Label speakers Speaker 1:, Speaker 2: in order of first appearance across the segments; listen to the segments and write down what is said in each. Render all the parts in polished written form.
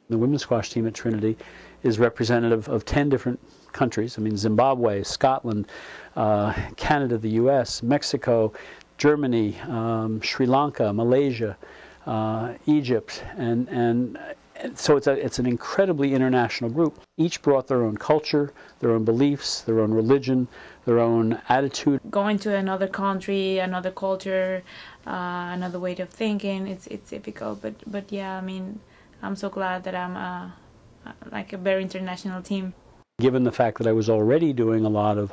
Speaker 1: The women's squash team at Trinity is representative of 10 different countries. I mean, Zimbabwe, Scotland, Canada, the US, Mexico, Germany, Sri Lanka, Malaysia, Egypt, and so it's an incredibly international group. Each brought their own culture, their own beliefs, their own religion, their own attitude.
Speaker 2: Going to another country, another culture, another way of thinking, it's difficult. But yeah, I mean, I'm so glad that I'm like a very international team.
Speaker 1: Given the fact that I was already doing a lot of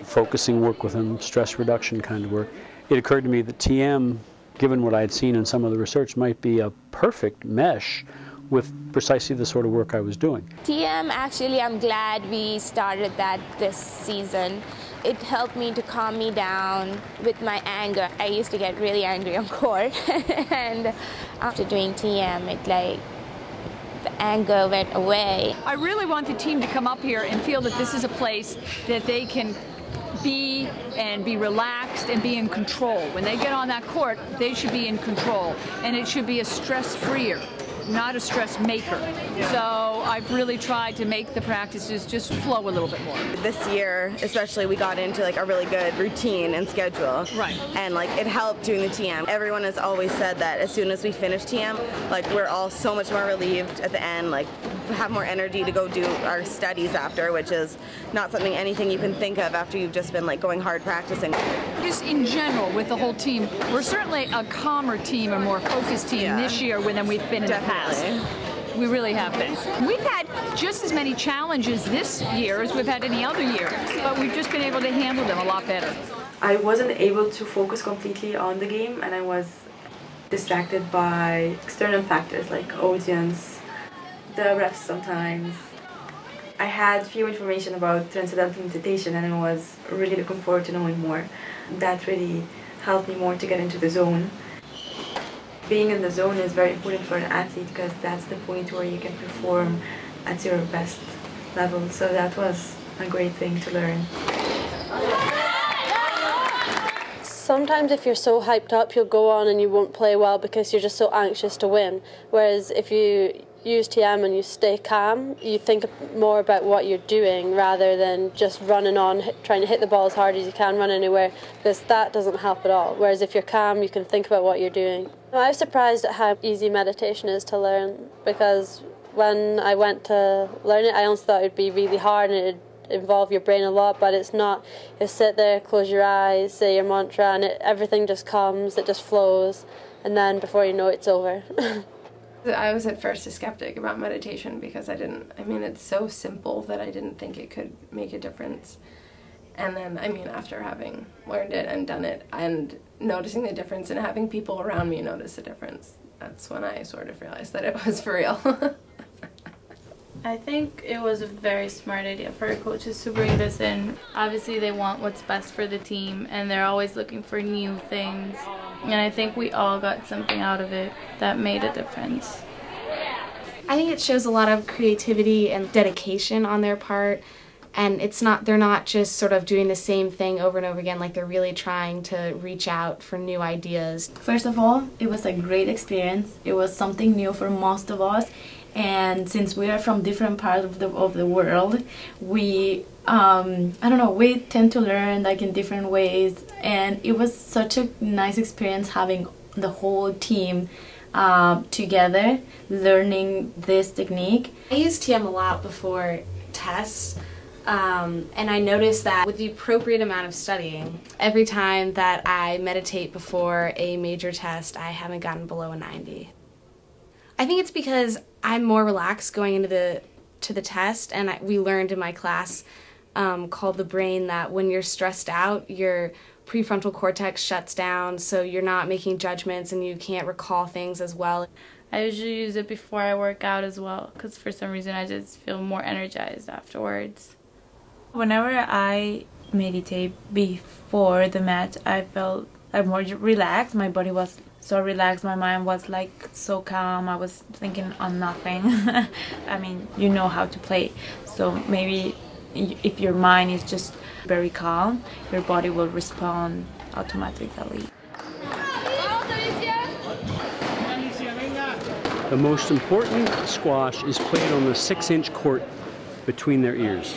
Speaker 1: focusing work with them, stress reduction kind of work, it occurred to me that TM, given what I had seen in some of the research, might be a perfect mesh with precisely the sort of work I was doing.
Speaker 3: TM, actually, I'm glad we started that this season. It helped me to calm me down with my anger. I used to get really angry on court, and after doing TM, the anger went away.
Speaker 4: I really want the team to come up here and feel that this is a place that they can be and be relaxed and be in control. When they get on that court, they should be in control, and it should be a stress-freer, not a stress maker. So I've really tried to make the practices just flow a little bit more.
Speaker 5: This year, especially, we got into like a really good routine and schedule.
Speaker 4: Right.
Speaker 5: And like it helped doing the TM. Everyone has always said that as soon as we finish TM, like we're all so much more relieved at the end, like have more energy to go do our studies after, which is not anything you can think of after you've just been like going hard practicing.
Speaker 4: Just in general with the whole team, we're certainly a calmer team, a more focused team this year than we've been in the past. We really have been. We've had just as many challenges this year as we've had any other year, but we've just been able to handle them a lot better.
Speaker 6: I wasn't able to focus completely on the game, and I was distracted by external factors like audience, the refs sometimes. I had few information about Transcendental Meditation, and I was really looking forward to knowing more. That really helped me more to get into the zone. Being in the zone is very important for an athlete because that's the point where you can perform at your best level. So that was a great thing to learn.
Speaker 7: Sometimes if you're so hyped up, you'll go on and you won't play well because you're just so anxious to win. Whereas if you use TM and you stay calm, you think more about what you're doing rather than just running on, trying to hit the ball as hard as you can, run anywhere, because that doesn't help at all. Whereas if you're calm, you can think about what you're doing. I was surprised at how easy meditation is to learn, because when I went to learn it, I always thought it would be really hard and it'd involve your brain a lot, but it's not. You sit there, close your eyes, say your mantra, and everything just comes, it just flows, and then before you know it, it's over.
Speaker 8: I was at first a skeptic about meditation because it's so simple that I didn't think it could make a difference. And then, after having learned it and done it and noticing the difference and having people around me notice the difference, that's when I sort of realized that it was for real.
Speaker 2: I think it was a very smart idea for our coaches to bring this in. Obviously they want what's best for the team and they're always looking for new things. And I think we all got something out of it that made a difference.
Speaker 9: I think it shows a lot of creativity and dedication on their part. And they're not just sort of doing the same thing over and over again, like they're really trying to reach out for new ideas.
Speaker 10: First of all, it was a great experience. It was something new for most of us. And since we are from different parts of the world, we we tend to learn like in different ways. And it was such a nice experience having the whole team together, learning this technique.
Speaker 9: I use TM a lot before tests. And I noticed that with the appropriate amount of studying, every time that I meditate before a major test, I haven't gotten below a 90. I think it's because I'm more relaxed going into the test, and we learned in my class called The Brain that when you're stressed out, your prefrontal cortex shuts down, so you're not making judgments and you can't recall things as well.
Speaker 2: I usually use it before I work out as well, because for some reason I just feel more energized afterwards. Whenever I meditate before the match, I felt more relaxed. My body was so relaxed, my mind was like so calm, I was thinking on nothing. You know how to play, so maybe if your mind is just very calm, your body will respond automatically.
Speaker 11: The most important squash is played on the 6-inch court between their ears.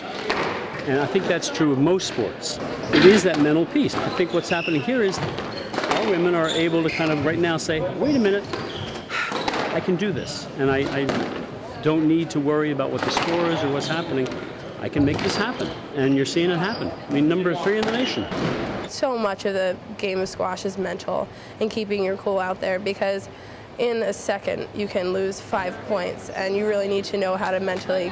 Speaker 11: And I think that's true of most sports. It is that mental piece. I think what's happening here is our women are able to kind of right now say, wait a minute, I can do this. And I don't need to worry about what the score is or what's happening. I can make this happen. And you're seeing it happen. I mean, number 3 in the nation.
Speaker 8: So much of the game of squash is mental and keeping your cool out there, because in a second you can lose 5 points, and you really need to know how to mentally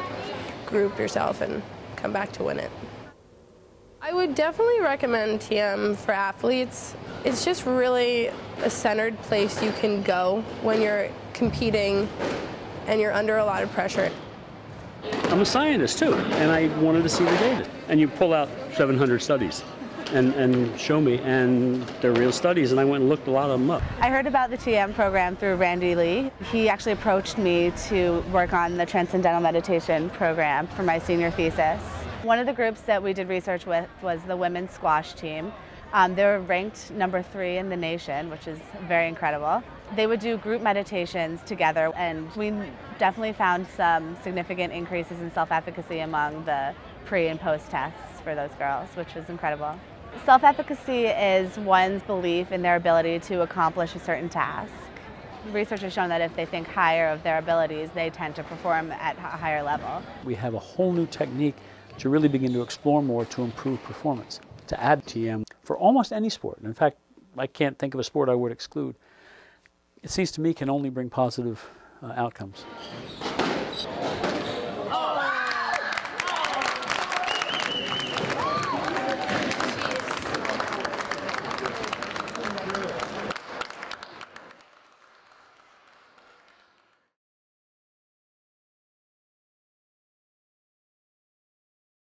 Speaker 8: group yourself and come back to win it. I would definitely recommend TM for athletes. It's just really a centered place you can go when you're competing and you're under a lot of pressure.
Speaker 11: I'm a scientist too, and I wanted to see the data. And you pull out 700 studies and show me, and they're real studies, and I went and looked a lot of them up.
Speaker 12: I heard about the TM program through Randy Lee. He actually approached me to work on the Transcendental Meditation program for my senior thesis. One of the groups that we did research with was the women's squash team. They were ranked number 3 in the nation, which is very incredible. They would do group meditations together, and we definitely found some significant increases in self-efficacy among the pre and post tests for those girls, which was incredible. Self-efficacy is one's belief in their ability to accomplish a certain task. Research has shown that if they think higher of their abilities, they tend to perform at a higher level.
Speaker 1: We have a whole new technique to really begin to explore more to improve performance, to add TM for almost any sport. In fact, I can't think of a sport I would exclude. It seems to me can only bring positive outcomes.